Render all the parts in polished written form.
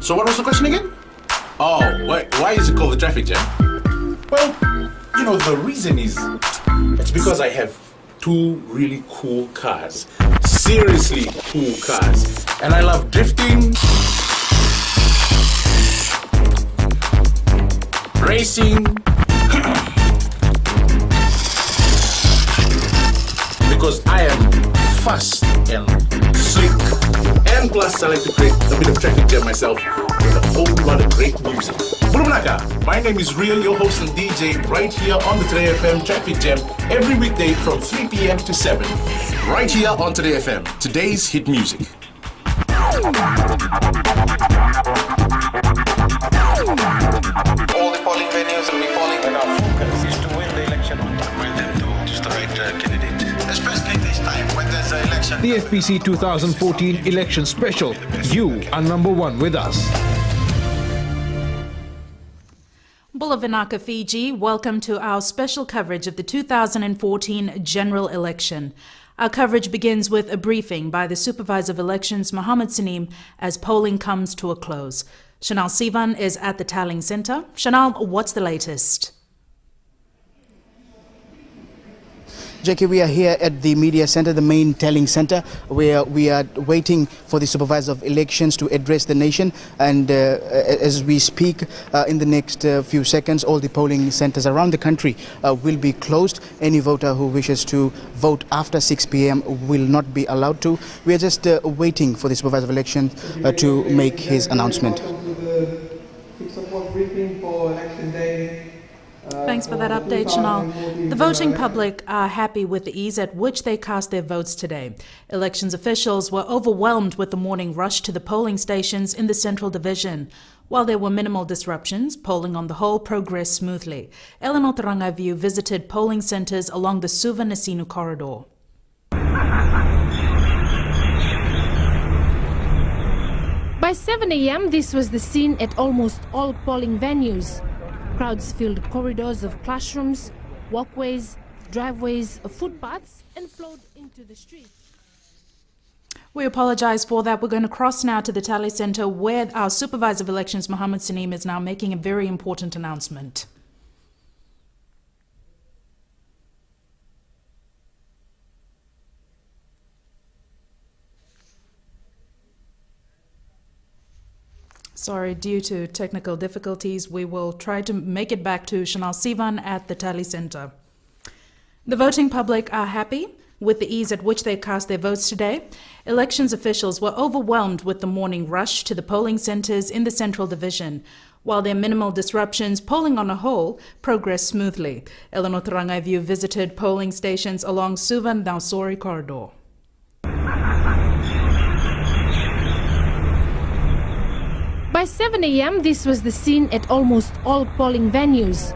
So what was the question again? Oh, why is it called the traffic jam? Well, you know, the reason is, it's because I have two really cool cars. Seriously cool cars. And I love drifting, racing, because I am fast and slick. And plus, I like to create a bit of traffic jam myself with a whole lot of great music. Bulumnaka, my name is Real, your host and DJ, right here on the Today FM Traffic Jam, every weekday from 3 p.m. to 7. Right here on Today FM, today's hit music. All the polling venues will be polling, and our focus is to win the election on time. By then to choose the right candidate. Especially this time when there's an election. The FBC 2014 election special. You are number one with us. Bulavinaka, Fiji, welcome to our special coverage of the 2014 general election. Our coverage begins with a briefing by the Supervisor of Elections, Mohammed Saneem, as polling comes to a close. Chanel Sivan is at the tallying centre. Chanel, what's the latest? Jackie, we are here at the media center, the main tallying center, where we are waiting for the Supervisor of Elections to address the nation. And as we speak, in the next few seconds, all the polling centers around the country will be closed. Any voter who wishes to vote after 6 p.m. will not be allowed to. We are just waiting for the Supervisor of Elections to make his announcement. Thanks for that update, Chanel. The voting public are happy with the ease at which they cast their votes today. Elections officials were overwhelmed with the morning rush to the polling stations in the Central Division. While there were minimal disruptions, polling on the whole progressed smoothly. Eleanor Tarangaviu visited polling centres along the Suva-Nasinu corridor. By 7 a.m., this was the scene at almost all polling venues. Crowds filled corridors of classrooms, walkways, driveways, footpaths, and flowed into the streets. We apologise for that. We're going to cross now to the tally centre where our Supervisor of Elections, Mohammed Saneem, is now making a very important announcement. Sorry, due to technical difficulties, we will try to make it back to Chanel Sivan at the tally centre. The voting public are happy with the ease at which they cast their votes today. Elections officials were overwhelmed with the morning rush to the polling centres in the Central Division. While there are minimal disruptions, polling on a whole progressed smoothly. Eleanor Tarangaviu visited polling stations along Suva-Nasinu corridor. By 7 a.m., this was the scene at almost all polling venues.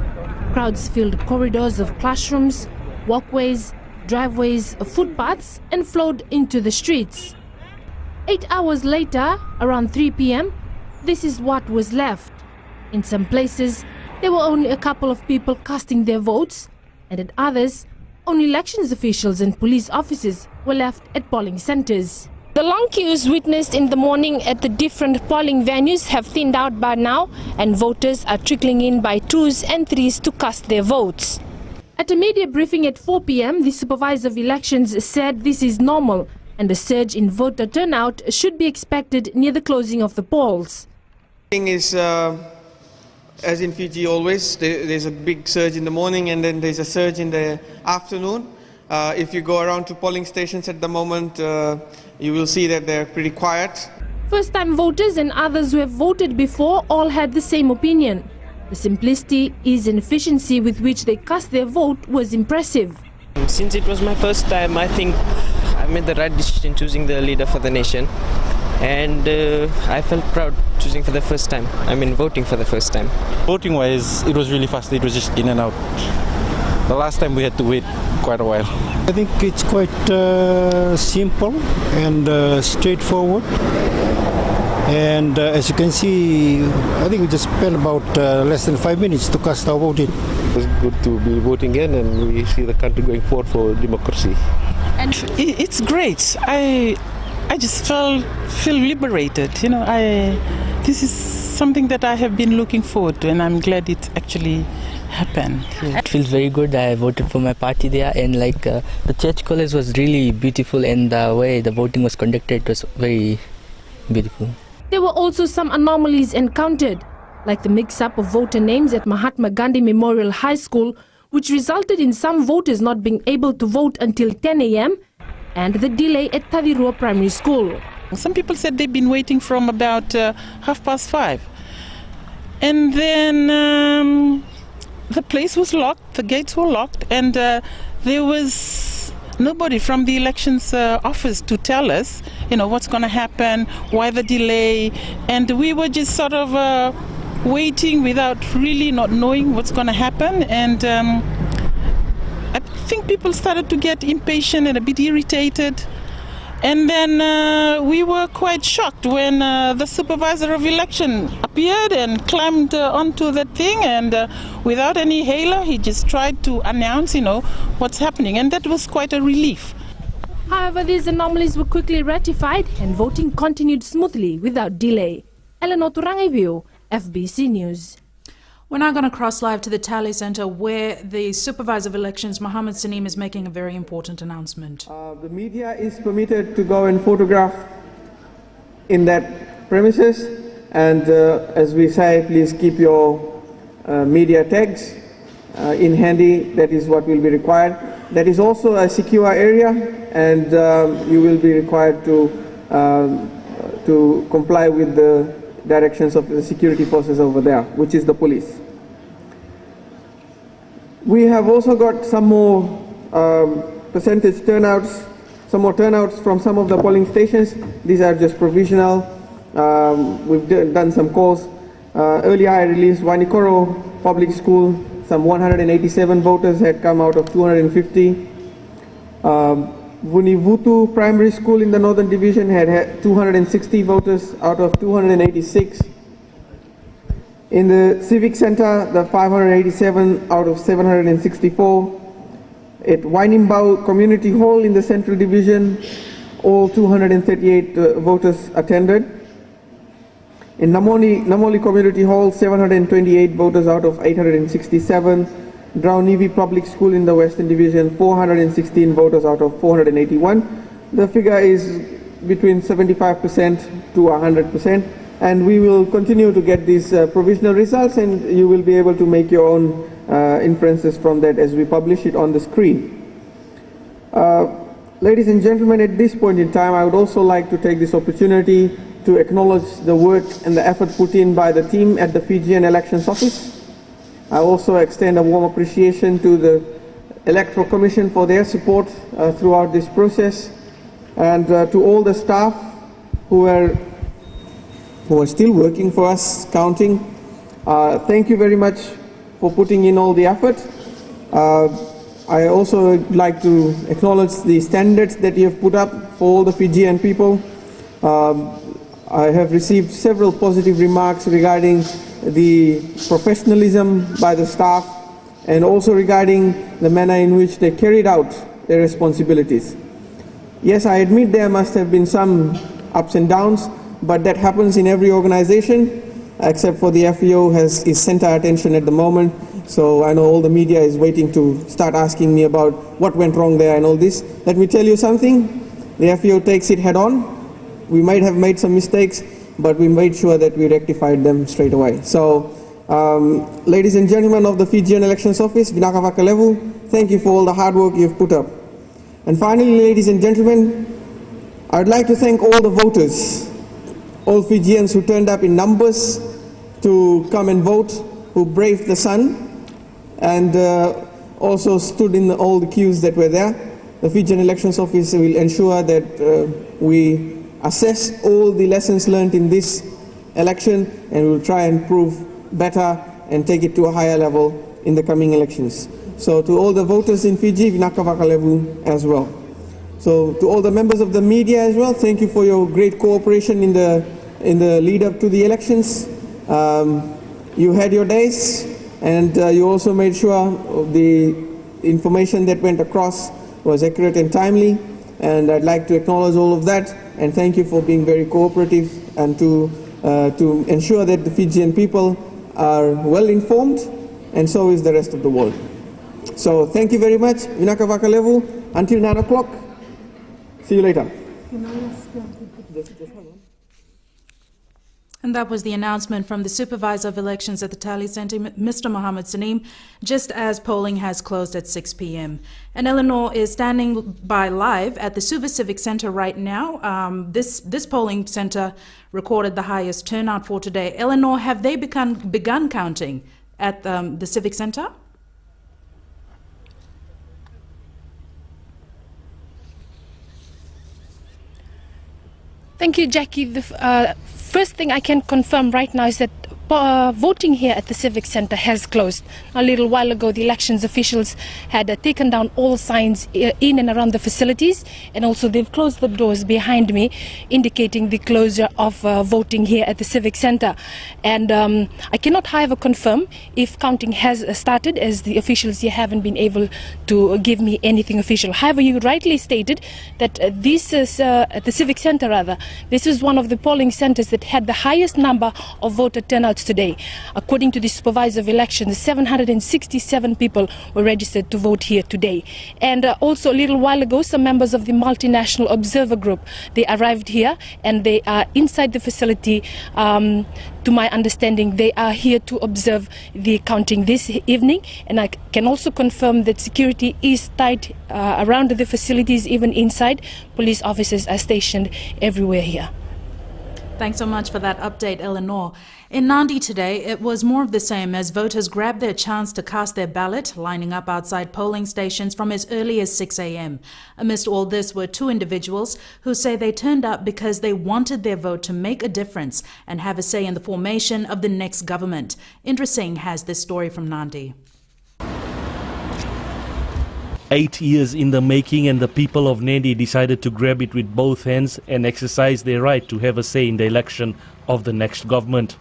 Crowds filled corridors of classrooms, walkways, driveways, footpaths, and flowed into the streets. 8 hours later, around 3 p.m., this is what was left. In some places, there were only a couple of people casting their votes, and at others, only elections officials and police officers were left at polling centres. The long queues witnessed in the morning at the different polling venues have thinned out by now, and voters are trickling in by twos and threes to cast their votes. At a media briefing at 4 p.m, the Supervisor of Elections said this is normal and a surge in voter turnout should be expected near the closing of the polls. Is, as in Fiji always, there's a big surge in the morning and then there's a surge in the afternoon. If you go around to polling stations at the moment, you will see that they're pretty quiet. First-time voters and others who have voted before all had the same opinion. The simplicity, ease and efficiency with which they cast their vote was impressive. Since it was my first time, I think I made the right decision choosing the leader for the nation. And I felt proud choosing for the first time. Voting for the first time. Voting-wise, it was really fast. It was just in and out. The last time we had to wait quite a while. I think it's quite simple and straightforward. And as you can see, I think we just spent about less than 5 minutes to cast our vote in. It was good to be voting again, and we see the country going forward for democracy. And it's great. I just feel liberated. You know, this is something that I have been looking forward to, and I'm glad it actually happened. Yeah. It feels very good. I voted for my party there, and the church college was really beautiful, and the way the voting was conducted was very beautiful. There were also some anomalies encountered, like the mix-up of voter names at Mahatma Gandhi Memorial High School, which resulted in some voters not being able to vote until 10 a.m. and the delay at Tavirua Primary School. Some people said they've been waiting from about 5:30. And then the place was locked, the gates were locked, and there was nobody from the elections office to tell us, what's going to happen, why the delay, and we were just sort of waiting without really not knowing what's going to happen. And I think people started to get impatient and a bit irritated. And then we were quite shocked when the supervisor of election appeared and climbed onto the thing, and without any halo, he just tried to announce, what's happening, and that was quite a relief. However, these anomalies were quickly rectified and voting continued smoothly without delay. Eleanor Turangivio, FBC News. We're now going to cross live to the Tally Centre, where the Supervisor of Elections, Mohammed Saneem, is making a very important announcement. The media is permitted to go and photograph in that premises, and as we say, please keep your media tags in handy. That is what will be required. That is also a secure area, and you will be required to comply with the directions of the security forces over there, which is the police. We have also got some more percentage turnouts, some more turnouts from some of the polling stations. These are just provisional. We've done some calls. Earlier I released Wanikoro Public School, some 187 voters had come out of 250. Vunivutu Primary School in the Northern Division had 260 voters out of 286. In the Civic Center, the 587 out of 764. At Wainimbau Community Hall in the Central Division, all 238 voters attended. In Namoli Community Hall, 728 voters out of 867. Draunivi Public School in the Western Division, 416 voters out of 481. The figure is between 75% to 100%, and we will continue to get these provisional results, and you will be able to make your own inferences from that as we publish it on the screen. Ladies and gentlemen, at this point in time, I would also like to take this opportunity to acknowledge the work and the effort put in by the team at the Fijian Elections Office. I also extend a warm appreciation to the Electoral Commission for their support throughout this process, and to all the staff who are still working for us, counting. Thank you very much for putting in all the effort. I also would like to acknowledge the standards that you have put up for all the Fijian people. I have received several positive remarks regarding the professionalism by the staff, and also regarding the manner in which they carried out their responsibilities. Yes, I admit there must have been some ups and downs, but that happens in every organization, except for the FEO is center attention at the moment. So I know all the media is waiting to start asking me about what went wrong there and all this. Let me tell you something, the FEO takes it head on. We might have made some mistakes, but we made sure that we rectified them straight away. So, ladies and gentlemen of the Fijian Elections Office, Vinaka Vakalevu, thank you for all the hard work you've put up. And finally, ladies and gentlemen, I would like to thank all the voters, all Fijians who turned up in numbers to come and vote, who braved the sun, and also stood in all the queues that were there. The Fijian Elections Office will ensure that we assess all the lessons learned in this election, and we'll try and prove better and take it to a higher level in the coming elections. So to all the voters in Fiji, Vinaka Vakalevu as well. So to all the members of the media as well, thank you for your great cooperation in the lead up to the elections. You had your days, and you also made sure the information that went across was accurate and timely, and I'd like to acknowledge all of that and thank you for being very cooperative. And to to ensure that the Fijian people are well informed, and so is the rest of the world. So thank you very much. Vinaka Vakalevu, until 9 o'clock. See you later. And that was the announcement from the Supervisor of Elections at the Tally Centre, Mr. Mohammed Saneem, just as polling has closed at 6 p.m. And Eleanor is standing by live at the Suva Civic Centre right now. This polling centre recorded the highest turnout for today. Eleanor, have they begun counting at the Civic Centre? Thank you, Jackie. The first thing I can confirm right now is that voting here at the Civic Centre has closed. A little while ago, the elections officials had taken down all signs in and around the facilities, and also they've closed the doors behind me, indicating the closure of voting here at the Civic Centre. And I cannot, however, confirm if counting has started, as the officials here haven't been able to give me anything official. However, you rightly stated that this is, at the Civic Centre rather, this is one of the polling centres that had the highest number of voter turnouts today. According to the Supervisor of Elections, 767 people were registered to vote here today. And also a little while ago, some members of the Multinational Observer Group, they arrived here and they are inside the facility. To my understanding, they are here to observe the counting this evening, and I can also confirm that security is tight around the facilities, even inside. Police officers are stationed everywhere here. Thanks so much for that update, Eleanor. In Nandi today, it was more of the same as voters grabbed their chance to cast their ballot, lining up outside polling stations from as early as 6 a.m. Amidst all this were two individuals who say they turned up because they wanted their vote to make a difference and have a say in the formation of the next government. Indra Singh has this story from Nandi. 8 years in the making, and the people of Nandi decided to grab it with both hands and exercise their right to have a say in the election of the next government.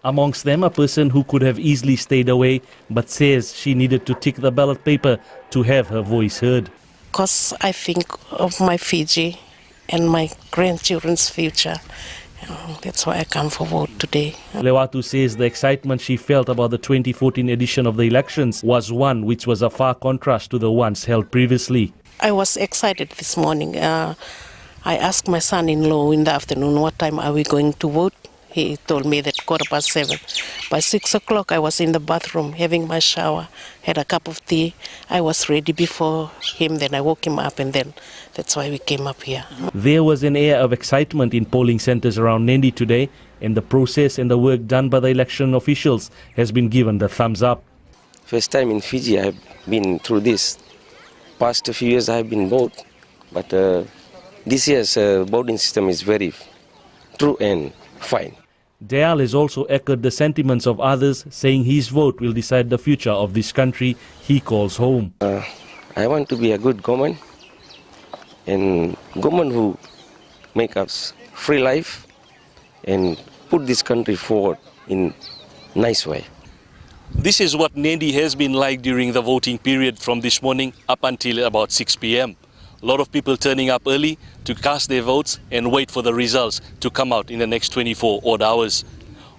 Amongst them, a person who could have easily stayed away, but says she needed to tick the ballot paper to have her voice heard. Because I think of my Fiji and my grandchildren's future. That's why I come for vote today. Lewatu says the excitement she felt about the 2014 edition of the elections was one which was a far contrast to the ones held previously. I was excited this morning. I asked my son-in-law in the afternoon, what time are we going to vote? He told me that 7:15. By 6 o'clock, I was in the bathroom having my shower, had a cup of tea. I was ready before him, then I woke him up, and then that's why we came up here. There was an air of excitement in polling centres around Nandi today, and the process and the work done by the election officials has been given the thumbs up. First time in Fiji I've been through this. Past few years I've been vote, but this year's voting system is very true and fine. Dayal has also echoed the sentiments of others, saying his vote will decide the future of this country he calls home. I want to be a good government, and government who make us free life and put this country forward in nice way. This is what Nandi has been like during the voting period from this morning up until about 6 p.m. A lot of people turning up early to cast their votes and wait for the results to come out in the next 24 odd hours.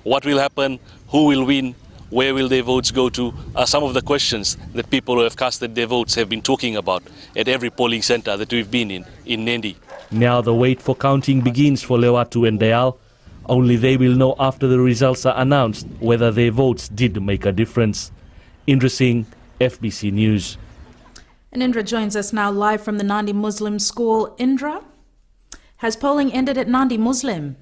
What will happen? Who will win? Where will their votes go to? Are some of the questions that people who have casted their votes have been talking about at every polling centre that we've been in Nandi. Now the wait for counting begins for Lewatu and Dayal. Only they will know after the results are announced whether their votes did make a difference. Indra Singh, FBC News. And Indra joins us now live from the Nandi Muslim School. Indra, has polling ended at Nandi Muslim?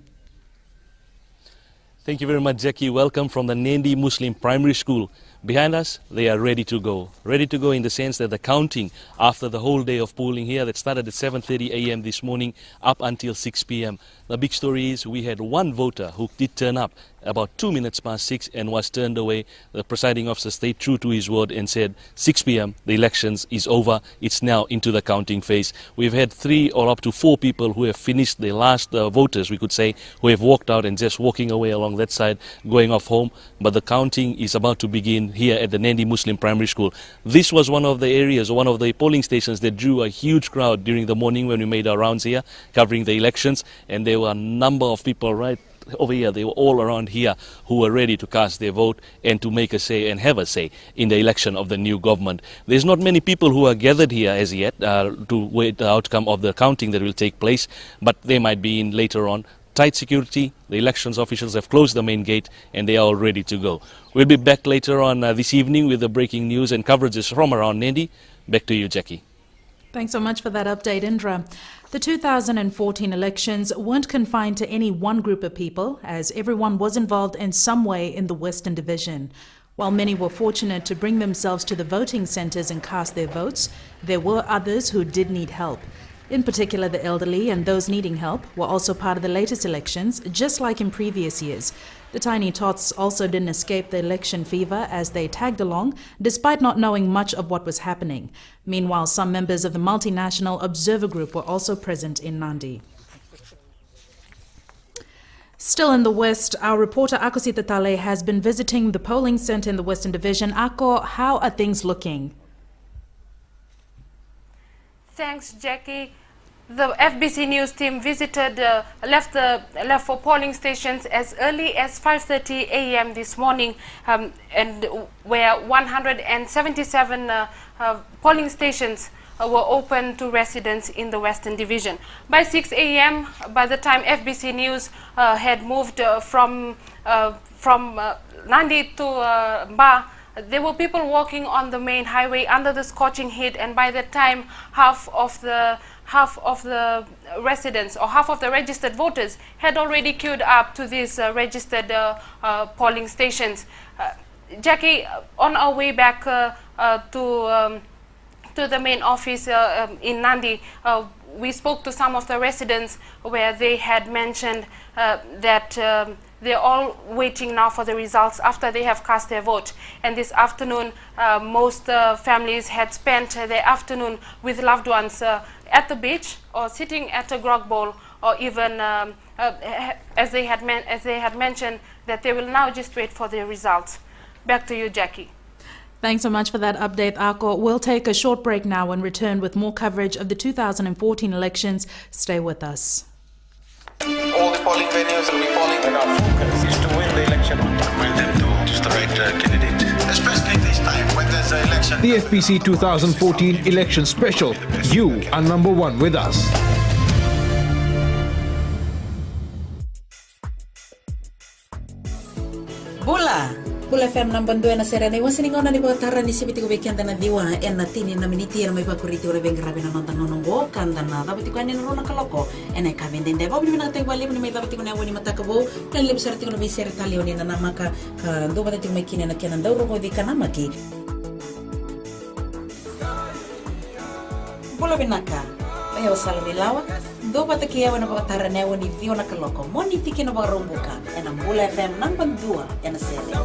Thank you very much, Jackie. Welcome from the Nandi Muslim Primary School. Behind us, they are ready to go. Ready to go in the sense that the counting after the whole day of polling here that started at 7:30 a.m. this morning up until 6 p.m. The big story is we had one voter who did turn up about 2 minutes past 6 and was turned away. The presiding officer stayed true to his word and said 6 p.m. the elections is over. It's now into the counting phase. We've had 3 or up to 4 people who have finished their last voters, we could say, who have walked out and just walking away along that side, going off home. But the counting is about to begin here at the Nandi Muslim Primary School. This was one of the areas, one of the polling stations that drew a huge crowd during the morning when we made our rounds here, covering the elections. And there were a number of people right over here, they were all around here who were ready to cast their vote and to make a say and have a say in the election of the new government. There's not many people who are gathered here as yet to wait the outcome of the counting that will take place, but they might be in later on. Tight security, the elections officials have closed the main gate and they are all ready to go. We'll be back later on this evening with the breaking news and coverages from around Nandi. Back to you, Jackie. Thanks so much for that update, Indra. The 2014 elections weren't confined to any one group of people, as everyone was involved in some way in the Western Division. While many were fortunate to bring themselves to the voting centres and cast their votes, there were others who did need help. In particular, the elderly and those needing help were also part of the latest elections, just like in previous years. The tiny tots also didn't escape the election fever as they tagged along, despite not knowing much of what was happening. Meanwhile, some members of the multinational observer group were also present in Nandi. Still in the West, our reporter Ako Sitatale has been visiting the polling centre in the Western Division. Ako, how are things looking? Thanks, Jackie. The FBC News team visited, left for polling stations as early as 5:30 a.m. this morning, and where 177 polling stations were open to residents in the Western Division. By 6 a.m., by the time FBC News had moved from Nandi to Mba, there were people walking on the main highway under the scorching heat, and by the time half of the residents or half of the registered voters had already queued up to these registered polling stations. Jackie, on our way back to the main office in Nandi, we spoke to some of the residents where they had mentioned that they're all waiting now for the results after they have cast their vote. And this afternoon, most families had spent their afternoon with loved ones at the beach or sitting at a grog bowl, or even as they had mentioned that they will now just wait for the results. Back to you, Jackie. Thanks so much for that update, Ako. We'll take a short break now and return with more coverage of the 2014 elections. Stay with us. All the polling venues will be polling, and our focus is to win the election on time and then to choose the right candidate. Especially this time when there's an election. The FBC 2014 election special. You are number one with us. Bula FM nambang dua na serena iwan siningon na dibatara ni sibiti ko bekian na diwa en na tini na miniti na may pakuriti ora beng rabi na nonton nonongo kanda na dabati ko ani na rona kaloko en ay kamen den deba bili na tay wali ni may dabati ko na wani matakabo kan le besar ti ko na biser talio ni na namaka do batati ko may kine na kenan daw ro di kanamaki Bula binaka Ayo salvi lawa do bataki ya wana batara ne wani vio na kaloko moni fiki no barumbuka en Bula FM nambang dua en na serena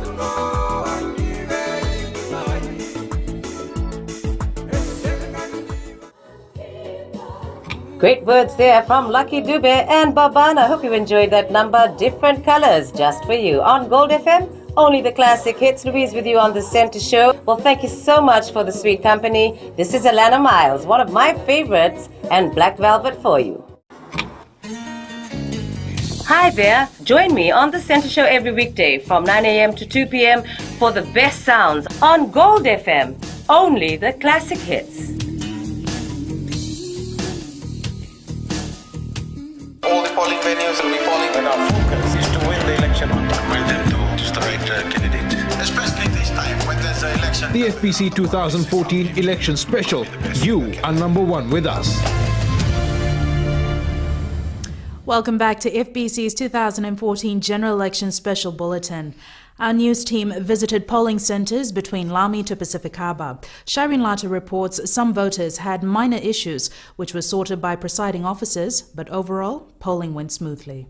Great words there from Lucky Dube and Babana. Hope you enjoyed that number. Different colors just for you. On Gold FM, only the classic hits. Louise with you on the Center Show. Well, thank you so much for the sweet company. This is Alana Miles, one of my favorites, and Black Velvet for you. Hi there. Join me on the Center Show every weekday from 9 a.m. to 2 p.m. for the best sounds on Gold FM. Only the classic hits. All the polling venues will be polling, and our focus is to win the election on time and then to choose the right candidate. Especially this time when there's an election. The FBC 2014 election special. You are number one with us. Welcome back to FBC's 2014 General Election Special Bulletin. Our news team visited polling centres between Lami to Pacific Harbour. Shireen Lata reports some voters had minor issues, which were sorted by presiding officers, but overall, polling went smoothly.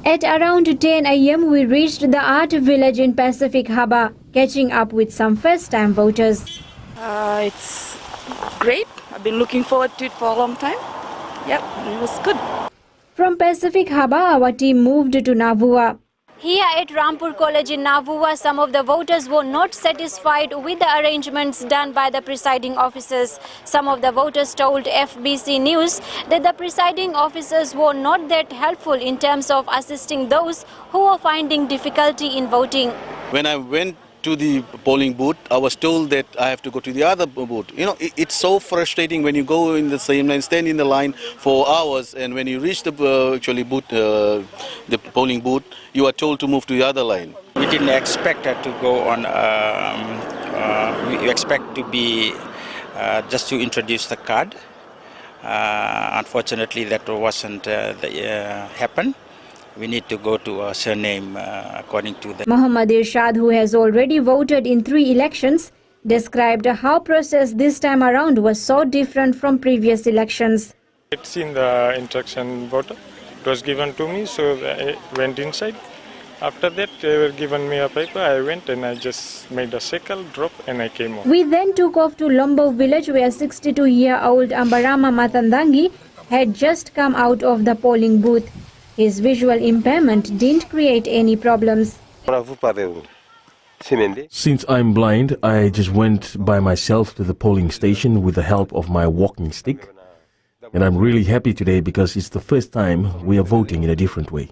At around 10 a.m., we reached the Art Village in Pacific Harbour, catching up with some first-time voters. It's great. I've been looking forward to it for a long time. Yep, it was good. From Pacific Harbour, our team moved to Navua. Here at Rampur College in Navua, some of the voters were not satisfied with the arrangements done by the presiding officers. Some of the voters told FBC News that the presiding officers were not that helpful in terms of assisting those who were finding difficulty in voting. When I went to the polling booth, I was told that I have to go to the other booth. You know, it's so frustrating when you go in the same line, stand in the line for hours, and when you reach the the polling booth, you are told to move to the other line. We didn't expect to go on. We expect to be just to introduce the card. Unfortunately, that wasn't happen. We need to go to a surname according to the... Muhammad Irshad, who has already voted in 3 elections, described how process this time around was so different from previous elections. I'd seen the instruction voter. It was given to me, so I went inside. After that, they were given me a paper. I went and I just made a circle, drop, and I came off. We then took off to Lombo village, where 62-year-old Ambarama Matandangi had just come out of the polling booth. His visual impairment didn't create any problems. Since I'm blind, I just went by myself to the polling station with the help of my walking stick. And I'm really happy today because it's the first time we are voting in a different way.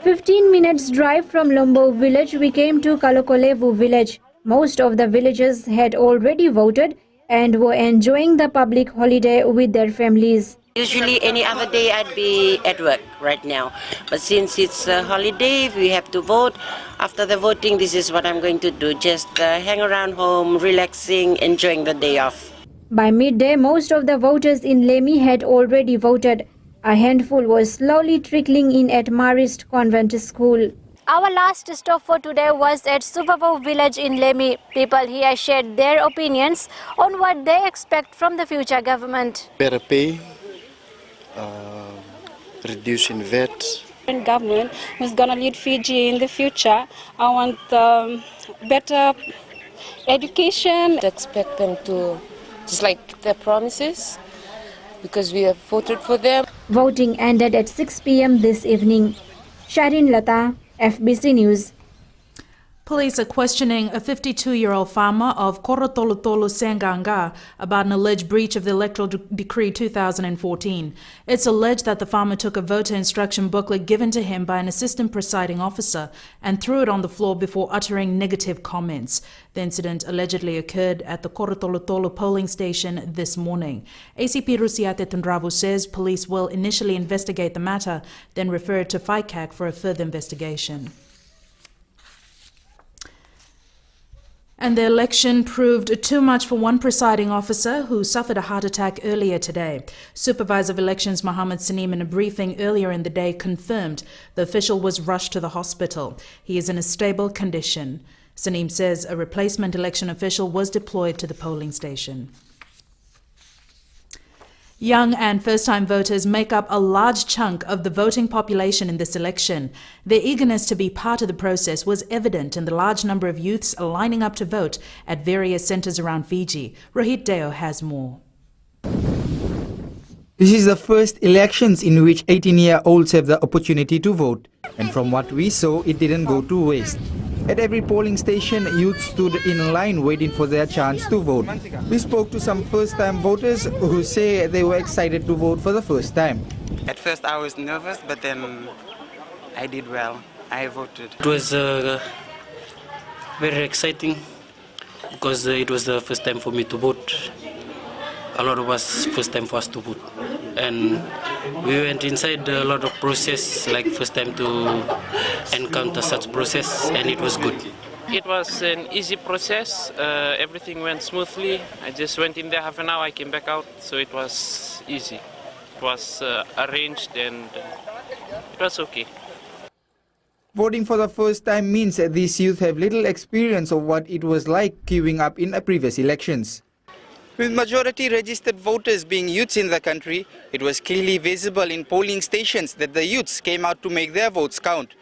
15 minutes drive from Lombo village, we came to Kalokolevu village. Most of the villagers had already voted and were enjoying the public holiday with their families. Usually any other day I'd be at work right now. But since it's a holiday, we have to vote. After the voting, this is what I'm going to do. Just hang around home, relaxing, enjoying the day off. By midday, most of the voters in Lemi had already voted. A handful was slowly trickling in at Marist Convent School. Our last stop for today was at Suvavo village in Lemi. People here shared their opinions on what they expect from the future government. Better pay. Reducing VAT. Government who's going to lead Fiji in the future. I want better education. I expect them to just like their promises because we have voted for them. Voting ended at 6 p.m. this evening. Sharin Lata, FBC News. Police are questioning a 52-year-old farmer of Korotolotolo Senganga about an alleged breach of the Electoral Decree 2014. It's alleged that the farmer took a voter instruction booklet given to him by an assistant presiding officer and threw it on the floor before uttering negative comments. The incident allegedly occurred at the Korotolotolo polling station this morning. ACP Rusiate Tundravu says police will initially investigate the matter, then refer it to FICAC for a further investigation. And the election proved too much for one presiding officer who suffered a heart attack earlier today. Supervisor of Elections Mohammed Sanim, in a briefing earlier in the day, confirmed the official was rushed to the hospital. He is in a stable condition. Sanim says a replacement election official was deployed to the polling station. Young and first-time voters make up a large chunk of the voting population in this election. Their eagerness to be part of the process was evident in the large number of youths lining up to vote at various centres around Fiji. Rohit Deo has more. This is the first elections in which 18-year-olds have the opportunity to vote. And from what we saw, it didn't go to waste. At every polling station, youth stood in line waiting for their chance to vote. We spoke to some first-time voters who say they were excited to vote for the first time. At first I was nervous, but then I did well. I voted. It was very exciting because it was the first time for me to vote. A lot of us, first time for us to vote. And we went inside a lot of process, like first time to encounter such process, and it was good. It was an easy process. Everything went smoothly. I just went in there half an hour, I came back out, so it was easy. It was arranged and it was okay. Voting for the first time means that these youth have little experience of what it was like queuing up in previous elections. With majority registered voters being youths in the country, it was clearly visible in polling stations that the youths came out to make their votes count.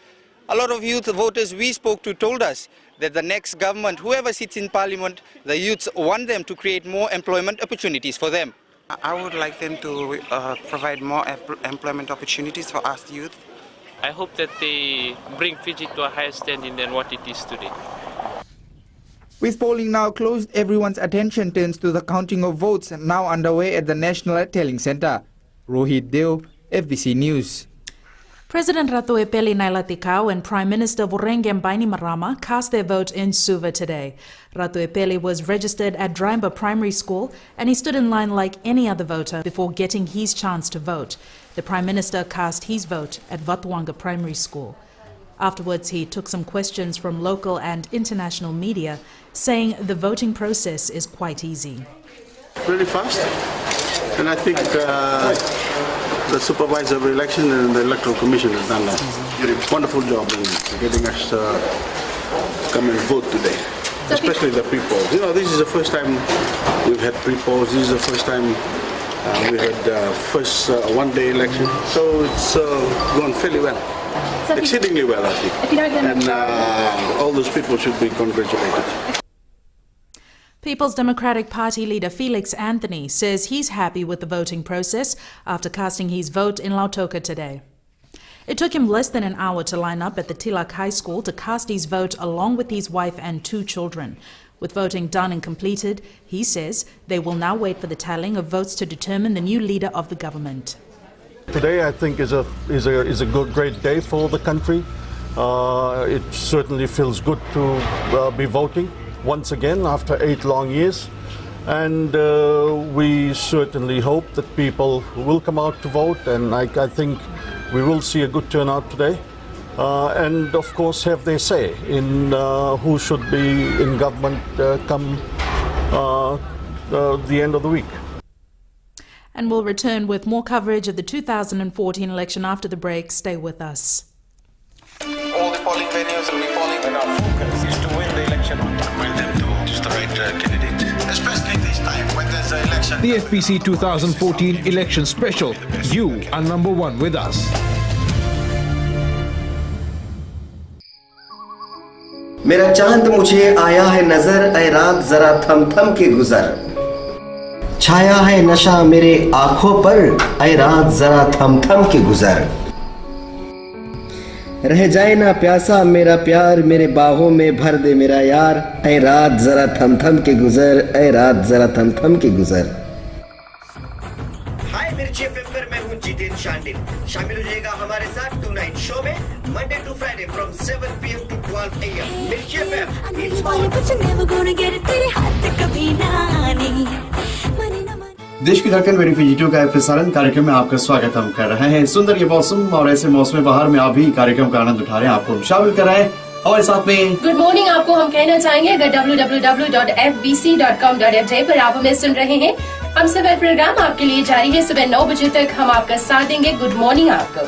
A lot of youth voters we spoke to told us that the next government, whoever sits in parliament, the youths want them to create more employment opportunities for them. I would like them to provide more employment opportunities for us youth. I hope that they bring Fiji to a higher standing than what it is today. With polling now closed, everyone's attention turns to the counting of votes now underway at the National Tallying Centre. Rohit Deo, FBC News. President Ratu Epeli Nailatikau and Prime Minister Vorengem Bainimarama cast their vote in Suva today. Ratu Epeli was registered at Drimba Primary School and he stood in line like any other voter before getting his chance to vote. The Prime Minister cast his vote at Vatuanga Primary School. Afterwards, he took some questions from local and international media, saying the voting process is quite easy. Really fast, and I think the supervisor of election and the electoral commission has done a wonderful job in getting us to come and vote today, especially the pre-polls. You know, this is the first time we've had pre-polls. This is the first time we had first one-day election, so it's gone fairly well. Exceedingly well, I think. And all those people should be congratulated. People's Democratic Party leader Felix Anthony says he's happy with the voting process after casting his vote in Lautoka today. It took him less than an hour to line up at the Tilak High School to cast his vote along with his wife and 2 children. With voting done and completed, he says they will now wait for the tallying of votes to determine the new leader of the government. Today, I think, is a great day for the country. It certainly feels good to be voting once again after 8 long years, and we certainly hope that people will come out to vote, and I think we will see a good turnout today, and of course have their say in who should be in government come the end of the week. And we'll return with more coverage of the 2014 election after the break. Stay with us. All the polling venues will be polling, and our focus is to win the election on time. Find them to choose the right candidate, especially this time when there's an election. The FBC 2014 election special. You are number 1 with us. मेरा चांद मुझे आया है नजर, ऐ रात जरा थम थम के गुजर. छाया है नशा मेरे आंखों पर, ऐ रात जरा थम थम के गुजर. रह जाए ना प्यासा मेरा प्यार, मेरे बाहों में भर दे मेरा यार, ऐ रात जरा थम थम के गुजर, ऐ रात जरा थम थम के गुजर. हाय मिर्ची एफएम पर मैं हूं जितेन शांडिल. शामिल हो जाएगा हमारे साथ टुनाइट शो में Monday to Friday from 7 PM to 12 AM. Mirchi FM it's देश की धड़कन वेरिफिकेटिव का प्रसारण कार्यक्रम में आपका स्वागत हम कर रहे हैं. सुंदर ये मौसम और ऐसे मौसम बहार में आप भी कार्यक्रम का आनंद उठा रहे हैं, आपको शामिल कर रहे हैं और साथ में गुड मॉर्निंग आपको हम कहना चाहेंगे. अगर www.fbc.com.fj पर आप हमें सुन रहे हैं, हम सफर प्रोग्राम आपके लिए जारी है. सुबह 9 बजे तक हम आपका साथ देंगे. गुड मॉर्निंग आपको.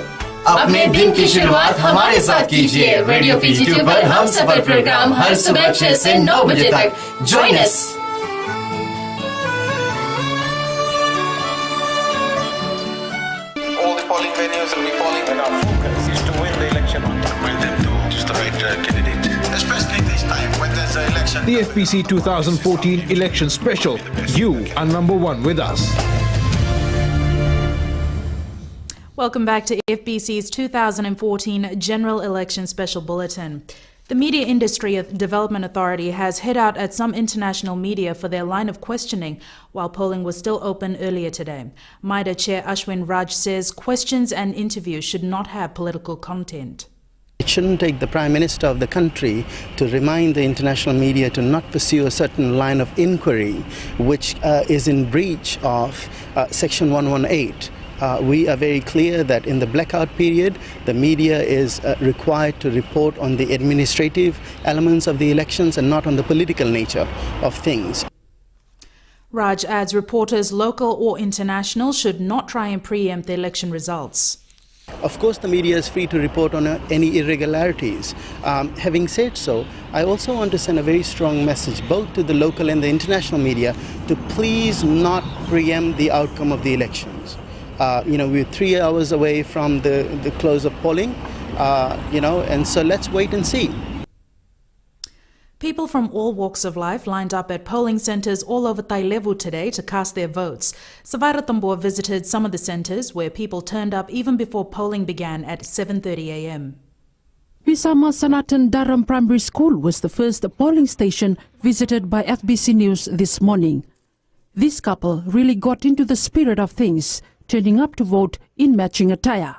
अपने दिन की शुरुआत हमारे साथ कीजिए. रेडियो पीजीटी पर हम सफर प्रोग्राम हर सुबह 6 से 9 बजे तक. Join us. Polling venues will be polling, and our focus is to win the election on time. Find them to choose the right candidate, especially this time when there's an election. The FBC 2014 election special. You are number 1 with us. Welcome back to FBC's 2014 General Election Special Bulletin. The Media Industry Development Authority has hit out at some international media for their line of questioning while polling was still open earlier today. MIDA Chair Ashwin Raj says questions and interviews should not have political content. It shouldn't take the Prime Minister of the country to remind the international media to not pursue a certain line of inquiry which is in breach of Section 118. We are very clear that in the blackout period, the media is required to report on the administrative elements of the elections and not on the political nature of things. Raj adds reporters, local or international, should not try and preempt the election results. Of course, the media is free to report on any irregularities. Having said so, I also want to send a very strong message both to the local and the international media to please not preempt the outcome of the elections. We're 3 hours away from the close of polling, and so let's wait and see. People from all walks of life lined up at polling centres all over Tailevu today to cast their votes. Savaira Tambua visited some of the centres where people turned up even before polling began at 7:30 a.m. Wisama Sanatan Durham Primary School was the first polling station visited by FBC News this morning. This couple really got into the spirit of things, turning up to vote in matching attire.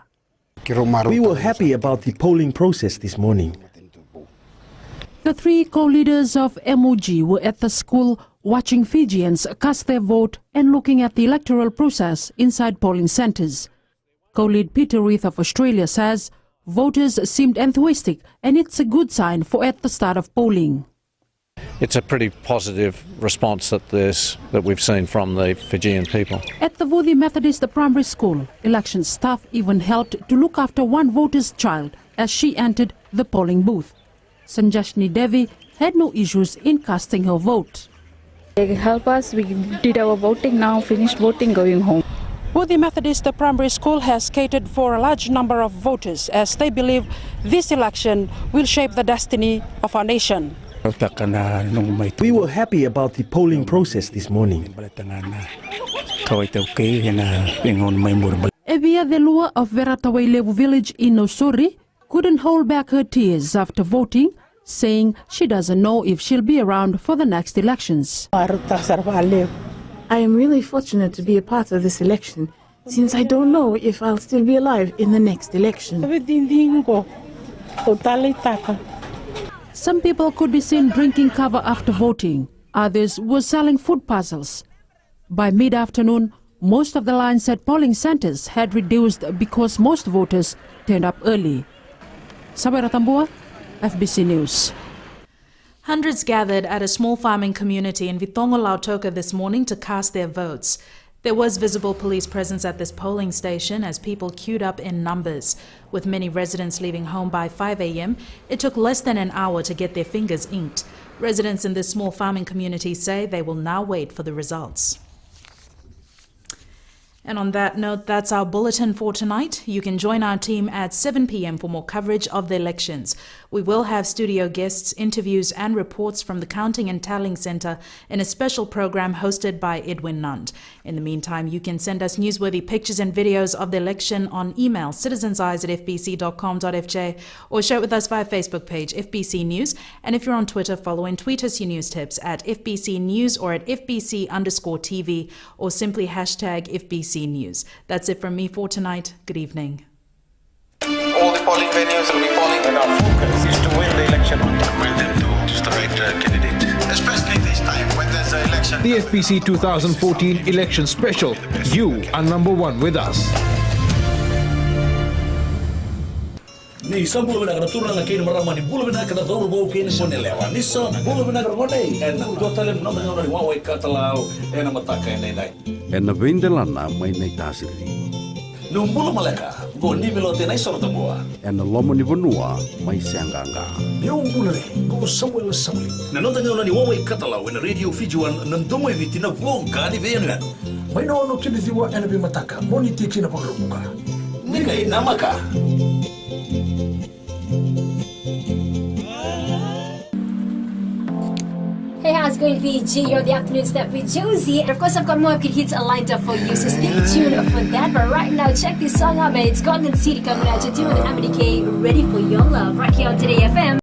We were happy about the polling process this morning. The three co-leaders of MOG were at the school watching Fijians cast their vote and looking at the electoral process inside polling centres. Co-lead Peter Reith of Australia says voters seemed enthusiastic and it's a good sign for at the start of polling. It's a pretty positive response that we've seen from the Fijian people. At the Vudi Methodist Primary School, election staff even helped to look after one voter's child as she entered the polling booth. Sanjashni Devi had no issues in casting her vote. They help us, we did our voting now, finished voting, going home. Vudi Methodist Primary School has catered for a large number of voters as they believe this election will shape the destiny of our nation. We were happy about the polling process this morning. Evia Velua of Veratawailevu village in Nosuri couldn't hold back her tears after voting, saying she doesn't know if she'll be around for the next elections. I am really fortunate to be a part of this election, since I don't know if I'll still be alive in the next election. Some people could be seen drinking cover after voting. Others were selling food puzzles. By mid-afternoon, most of the lines at polling centres had reduced because most voters turned up early. Savaira Tambua, FBC News. Hundreds gathered at a small farming community in Vitongo Lautoka this morning to cast their votes. There was visible police presence at this polling station as people queued up in numbers. With many residents leaving home by 5 a.m, it took less than an hour to get their fingers inked. Residents in this small farming community say they will now wait for the results. And on that note, that's our bulletin for tonight. You can join our team at 7 p.m. for more coverage of the elections. We will have studio guests, interviews and reports from the Counting and Tallying Centre in a special program hosted by Edwin Nund. In the meantime, you can send us newsworthy pictures and videos of the election on email citizenseyes@fbc.com.fj or share it with us via Facebook page FBC News. And if you're on Twitter, follow and tweet us your news tips at FBC News or at FBC_TV or simply hashtag FBC News. That's it from me for tonight. Good evening. All the polling venues will be polling, and our focus is to win the election on time. Bring them to choose the right candidate, especially this time when there's an election. The FBC 2014 election special. You are number one with us. Ni sambulo bina kana turna ngakini marama ni bulu bina kana dolo bo kini sone lewa. Ni so bulu bina kana ngone en totale nomor nomor ni wawe katalau en mataka en dai. En vindelana mai nei tasiri. Numbulu maleka go ni bilote nai sorta boa. En lomo ni bonua mai sanganga. Ni umbulu re go Samuel Samuli. Na nota ngona ni wawe katalau en radio Fijuan nandomo vitina vonka ni veyan. Mai no kibithiwa en bi mataka moni tikina pagruka. Nika inamaka. Hey, how's it going, VG? You're the afternoon step with Josie. And of course, I've got more good hits lined up for you, so stay tuned for that. But right now, check this song out, man. It's Golden City coming at you, doing the Amity K, Ready for Your Love, right here on Today FM.